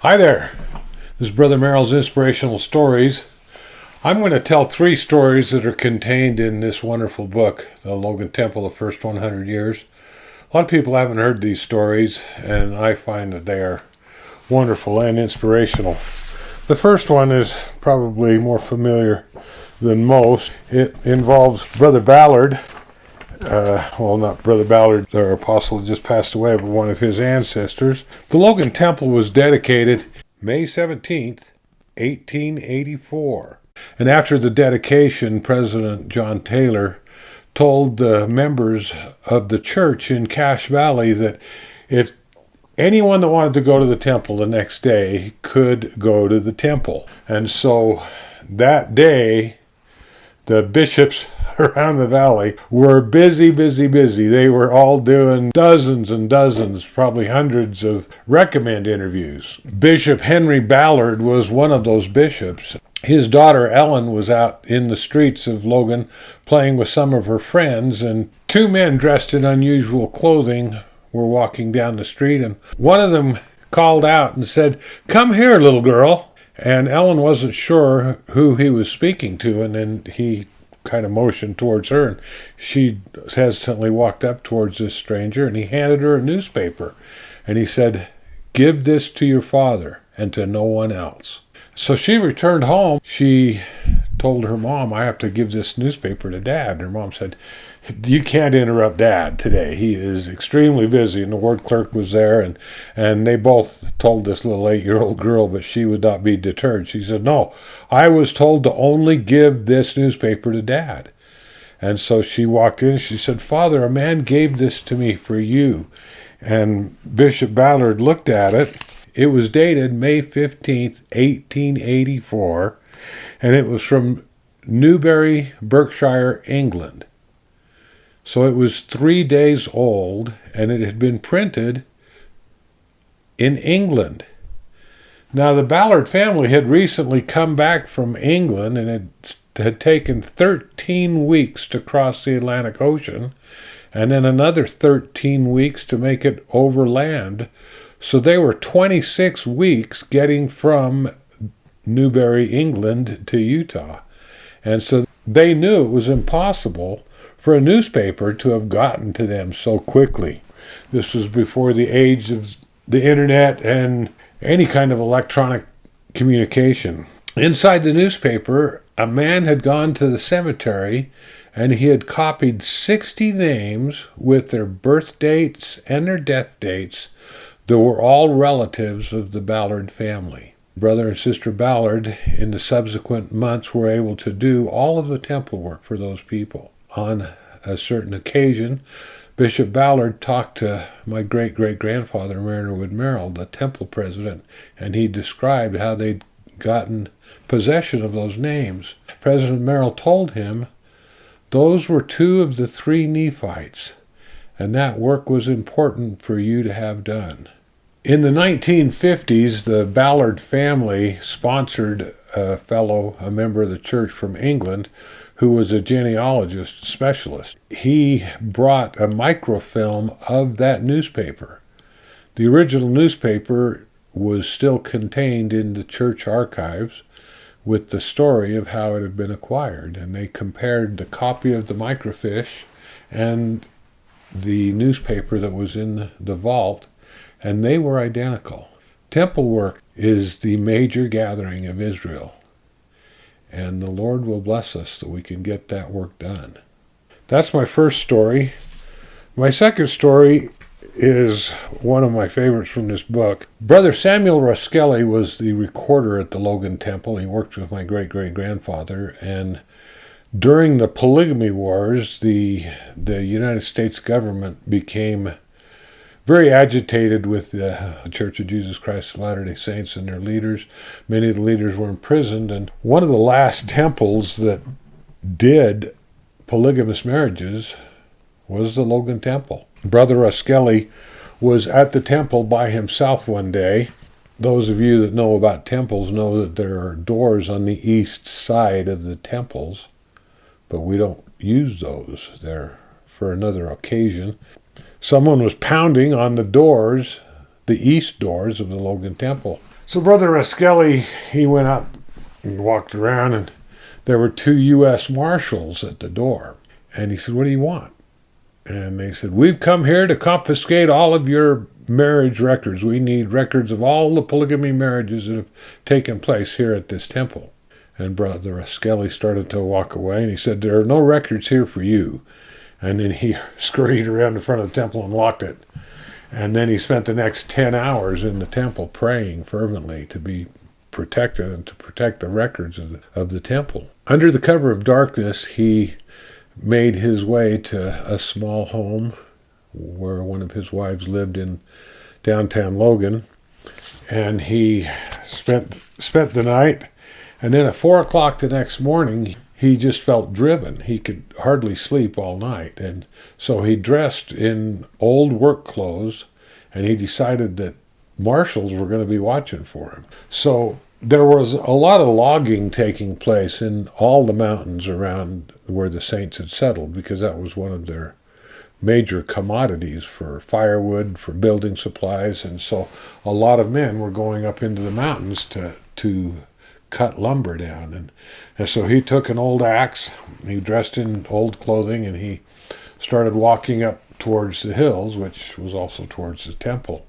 Hi there. This is Brother Merrill's Inspirational Stories. I'm going to tell 3 stories that are contained in this wonderful book, The Logan Temple, The First 100 Years. A lot of people haven't heard these stories, and I find that they are wonderful and inspirational. The first one is probably more familiar than most. It involves Brother Ballard. Not Brother Ballard, our apostle just passed away, but one of his ancestors. The Logan Temple was dedicated May 17th, 1884. And after the dedication, President John Taylor told the members of the church in Cache Valley that if anyone that wanted to go to the temple the next day could go to the temple. And so that day, the bishops around the valley were busy. They were all doing dozens and dozens, probably hundreds of recommend interviews. Bishop Henry Ballard was one of those bishops. His daughter Ellen was out in the streets of Logan playing with some of her friends, and 2 men dressed in unusual clothing were walking down the street, and one of them called out and said, "Come here, little girl." And Ellen wasn't sure who he was speaking to, and then he kind of motioned towards her, and she hesitantly walked up towards this stranger, and he handed her a newspaper, and he said, "Give this to your father and to no one else." So she returned home. She told her mom, "I have to give this newspaper to Dad." And her mom said, "You can't interrupt Dad today. He is extremely busy." And the ward clerk was there, and they both told this little 8-year-old girl, but she would not be deterred. She said, "No, I was told to only give this newspaper to Dad." And so she walked in and she said, "Father, a man gave this to me for you." And Bishop Ballard looked at it. It was dated May 15th, 1884, and it was from Newbury, Berkshire, England. So it was 3 days old, and it had been printed in England. Now, the Ballard family had recently come back from England, and it had taken 13 weeks to cross the Atlantic Ocean, and then another 13 weeks to make it overland. So they were 26 weeks getting from Newbury, England to Utah. And so they knew it was impossible for a newspaper to have gotten to them so quickly. This was before the age of the internet and any kind of electronic communication. Inside the newspaper, a man had gone to the cemetery and he had copied 60 names with their birth dates and their death dates that were all relatives of the Ballard family. Brother and Sister Ballard, in the subsequent months, were able to do all of the temple work for those people. On a certain occasion, Bishop Ballard talked to my great-great-grandfather, Mariner Wood Merrill, the temple president, and he described how they'd gotten possession of those names. President Merrill told him those were 2 of the 3 Nephites, and that work was important for you to have done. In the 1950s, the Ballard family sponsored a member of the church from England who was a genealogist specialist. He brought a microfilm of that newspaper. The original newspaper was still contained in the church archives with the story of how it had been acquired, and they compared the copy of the microfiche and the newspaper that was in the vault, and they were identical. Temple work is the major gathering of Israel, and the Lord will bless us so we can get that work done. That's my first story. My second story is one of my favorites from this book. Brother Samuel Ruskelly was the recorder at the Logan Temple. He worked with my great-great-grandfather, and during the polygamy wars, the United States government became very agitated with the Church of Jesus Christ of Latter-day Saints and their leaders. Many of the leaders were imprisoned, and one of the last temples that did polygamous marriages was the Logan Temple. Brother Ruskelly was at the temple by himself one day. Those of you that know about temples know that there are doors on the east side of the temples, but we don't use those. They're for another occasion. Someone was pounding on the doors, the east doors of the Logan Temple. So Brother Raskelly, he went up and walked around, and there were 2 U.S. Marshals at the door. And he said, "What do you want?" And they said, "We've come here to confiscate all of your marriage records. We need records of all the polygamy marriages that have taken place here at this temple." And Brother Raskelly started to walk away, and he said, "There are no records here for you." And then he scurried around in front of the temple and locked it. And then he spent the next 10 hours in the temple praying fervently to be protected and to protect the records of the temple. Under the cover of darkness, he made his way to a small home where one of his wives lived in downtown Logan. And he spent the night. And then at 4 o'clock the next morning, he just felt driven. He could hardly sleep all night. And so he dressed in old work clothes, and he decided that marshals were going to be watching for him. So there was a lot of logging taking place in all the mountains around where the saints had settled, because that was one of their major commodities for firewood, for building supplies. And so a lot of men were going up into the mountains to cut lumber down. And so he took an old axe, he dressed in old clothing, and he started walking up towards the hills, which was also towards the temple.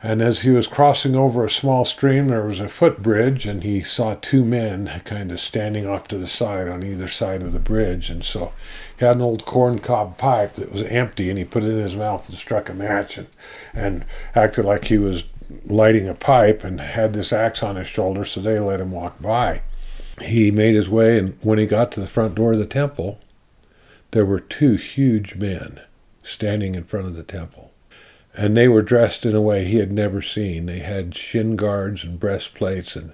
And as he was crossing over a small stream, there was a footbridge, and he saw 2 men kind of standing off to the side on either side of the bridge. And so he had an old corncob pipe that was empty, and he put it in his mouth and struck a match and acted like he was lighting a pipe, and had this axe on his shoulder, so they let him walk by. He made his way, and when he got to the front door of the temple, there were 2 huge men standing in front of the temple. And they were dressed in a way he had never seen. They had shin guards and breastplates and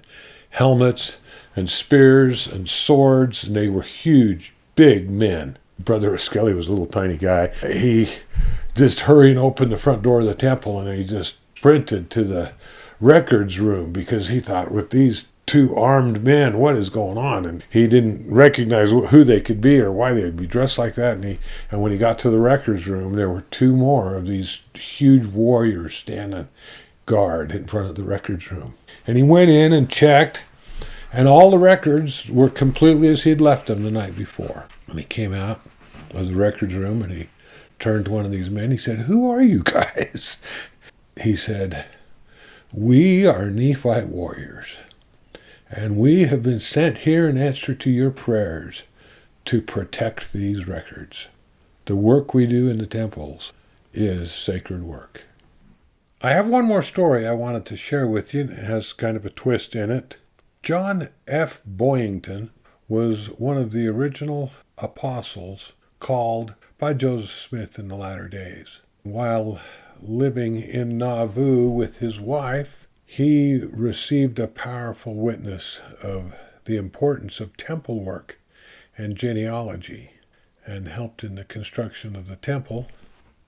helmets and spears and swords, and they were huge, big men. Brother Raskelly was a little tiny guy. He just hurried and opened the front door of the temple, and he just sprinted to the records room, because he thought, with these 2 armed men, what is going on? And he didn't recognize who they could be or why they'd be dressed like that. And when he got to the records room, there were 2 more of these huge warriors standing guard in front of the records room. And he went in and checked, and all the records were completely as he'd left them the night before. And he came out of the records room, and he turned to one of these men. He said, "Who are you guys?" He said, "We are Nephite warriors, and we have been sent here in answer to your prayers to protect these records. The work we do in the temples is sacred work." I have one more story I wanted to share with you. It has kind of a twist in it. John F. Boyington was one of the original apostles called by Joseph Smith in the latter days. While living in Nauvoo with his wife, he received a powerful witness of the importance of temple work and genealogy, and helped in the construction of the temple.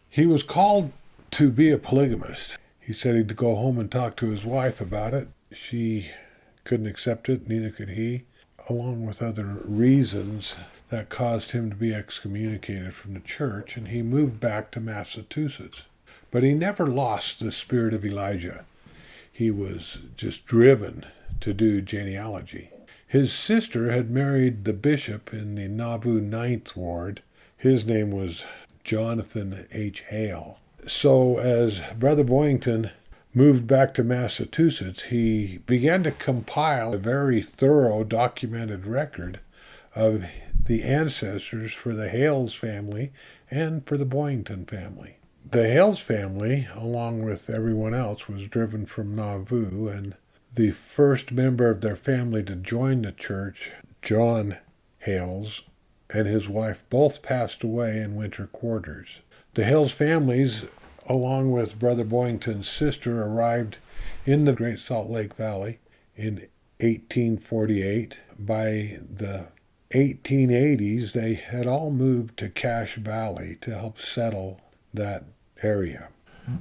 He was called to be a polygamist. He said he'd go home and talk to his wife about it. She couldn't accept it, neither could he, along with other reasons that caused him to be excommunicated from the church, and he moved back to Massachusetts. But he never lost the spirit of Elijah. He was just driven to do genealogy. His sister had married the bishop in the Nauvoo 9th Ward. His name was Jonathan H. Hail. So as Brother Boyington moved back to Massachusetts, he began to compile a very thorough documented record of the ancestors for the Hales family and for the Boyington family. The Hales family, along with everyone else, was driven from Nauvoo, and the first member of their family to join the church, John Hales, and his wife both passed away in winter quarters. The Hales families, along with Brother Boyington's sister, arrived in the Great Salt Lake Valley in 1848. By the 1880s, they had all moved to Cache Valley to help settle that area.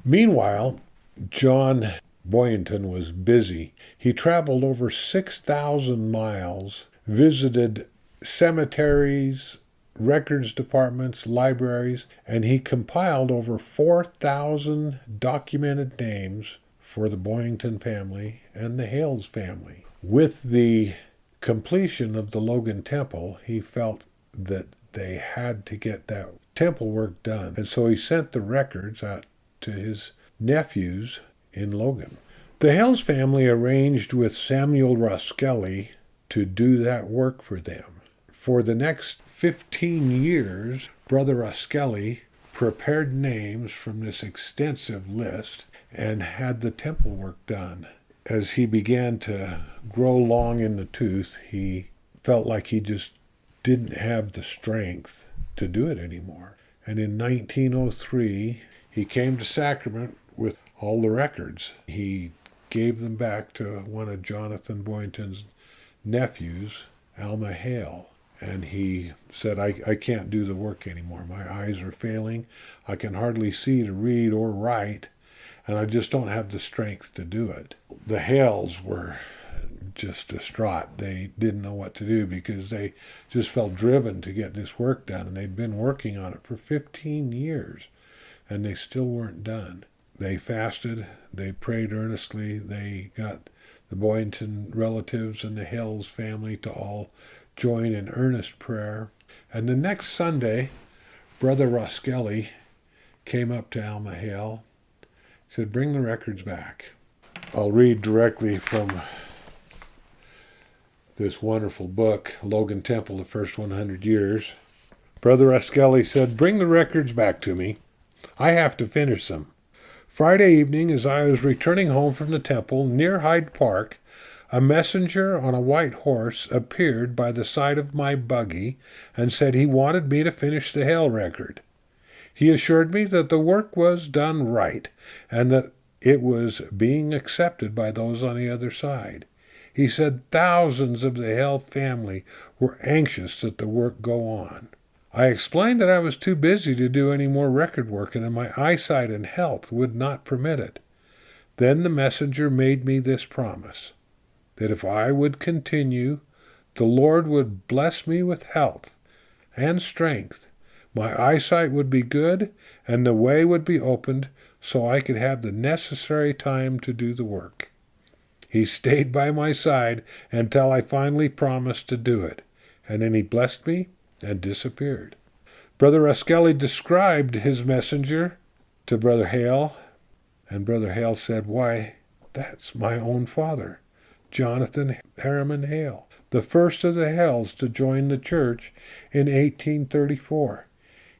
Meanwhile, John Boyington was busy. He traveled over 6,000 miles, visited cemeteries, records departments, libraries, and he compiled over 4,000 documented names for the Boyington family and the Hales family. With the completion of the Logan Temple, he felt that they had to get that temple work done. And so he sent the records out to his nephews in Logan. The Hales family arranged with Samuel Roskelly to do that work for them. For the next 15 years, Brother Roskelly prepared names from this extensive list and had the temple work done. As he began to grow long in the tooth, he felt like he just didn't have the strength to do it anymore. And in 1903, he came to Sacrament with all the records. He gave them back to one of Jonathan Boynton's nephews, Alma Hale. And he said, I can't do the work anymore. My eyes are failing. I can hardly see to read or write, and I just don't have the strength to do it. The Hales were just distraught. They didn't know what to do because they just felt driven to get this work done, and they'd been working on it for 15 years, and they still weren't done. They fasted. They prayed earnestly. They got the Boynton relatives and the Hales family to all join in earnest prayer. And the next Sunday, Brother Roskelly came up to Alma Hale. He said, bring the records back. I'll read directly from this wonderful book, Logan Temple, The First 100 Years. Brother Roskelly said, bring the records back to me. I have to finish them. Friday evening, as I was returning home from the temple near Hyde Park, a messenger on a white horse appeared by the side of my buggy and said he wanted me to finish the Hale record. He assured me that the work was done right and that it was being accepted by those on the other side. He said thousands of the Hale family were anxious that the work go on. I explained that I was too busy to do any more record work and that my eyesight and health would not permit it. Then the messenger made me this promise, that if I would continue, the Lord would bless me with health and strength. My eyesight would be good, and the way would be opened so I could have the necessary time to do the work. He stayed by my side until I finally promised to do it, and then he blessed me and disappeared. Brother Roskelly described his messenger to Brother Hale, and Brother Hale said, why, that's my own father, Jonathan Harriman Hale, the first of the Hales to join the church in 1834.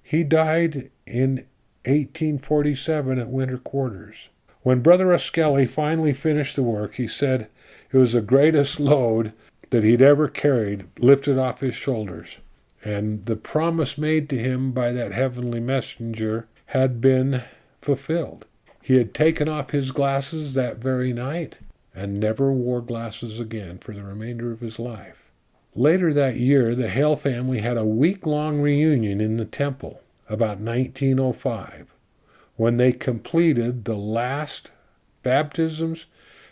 He died in 1847 at winter quarters. When Brother Roskelly finally finished the work, he said it was the greatest load that he'd ever carried lifted off his shoulders. And the promise made to him by that heavenly messenger had been fulfilled. He had taken off his glasses that very night and never wore glasses again for the remainder of his life. Later that year, the Hale family had a week-long reunion in the temple, about 1905, when they completed the last baptisms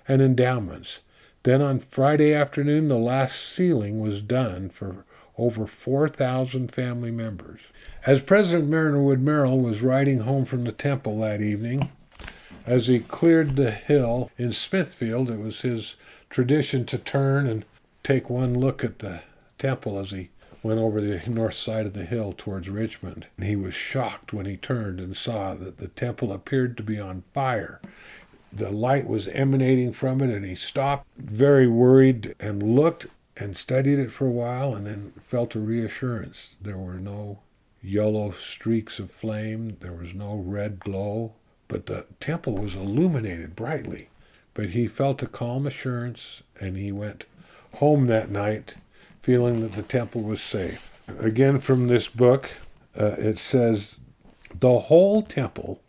and endowments. Then on Friday afternoon, the last sealing was done for over 4,000 family members. As President Mariner Merrill was riding home from the temple that evening, as he cleared the hill in Smithfield, it was his tradition to turn and take one look at the temple as he went over the north side of the hill towards Richmond. And he was shocked when he turned and saw that the temple appeared to be on fire. The light was emanating from it, and he stopped, very worried, and looked and studied it for a while, and then felt a reassurance. There were no yellow streaks of flame. There was no red glow. But the temple was illuminated brightly. But he felt a calm assurance, and he went home that night feeling that the temple was safe. Again, from this book, it says, the whole temple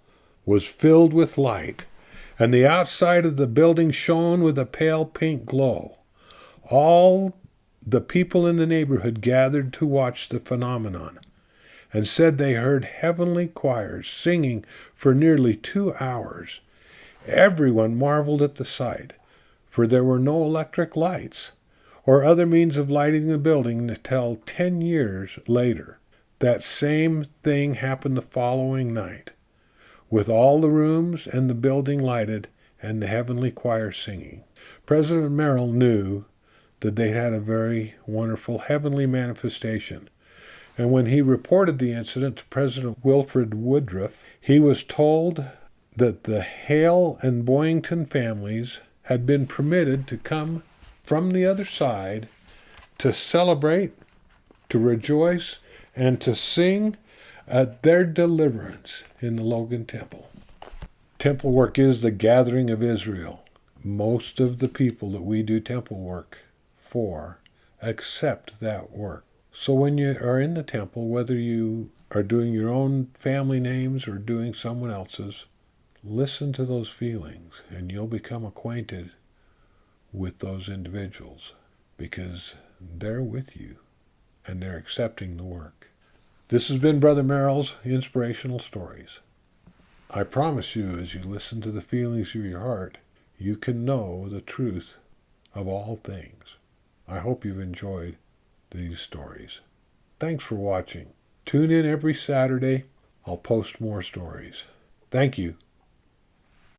was filled with light, and the outside of the building shone with a pale pink glow. All the people in the neighborhood gathered to watch the phenomenon, and said they heard heavenly choirs singing for nearly 2 hours. Everyone marveled at the sight, for there were no electric lights or other means of lighting the building until 10 years later. That same thing happened the following night, with all the rooms and the building lighted and the heavenly choir singing. President Merrill knew that they had a very wonderful heavenly manifestation. And when he reported the incident to President Wilford Woodruff, he was told that the Hail and Boyington families had been permitted to come from the other side to celebrate, to rejoice, and to sing at their deliverance in the Logan Temple. Temple work is the gathering of Israel. Most of the people that we do temple work for accept that work. So when you are in the temple, whether you are doing your own family names or doing someone else's, listen to those feelings and you'll become acquainted with those individuals because they're with you and they're accepting the work. This has been Brother Merrill's Inspirational Stories. I promise you, as you listen to the feelings of your heart, you can know the truth of all things. I hope you've enjoyed these stories. Thanks for watching. Tune in every Saturday. I'll post more stories. Thank you.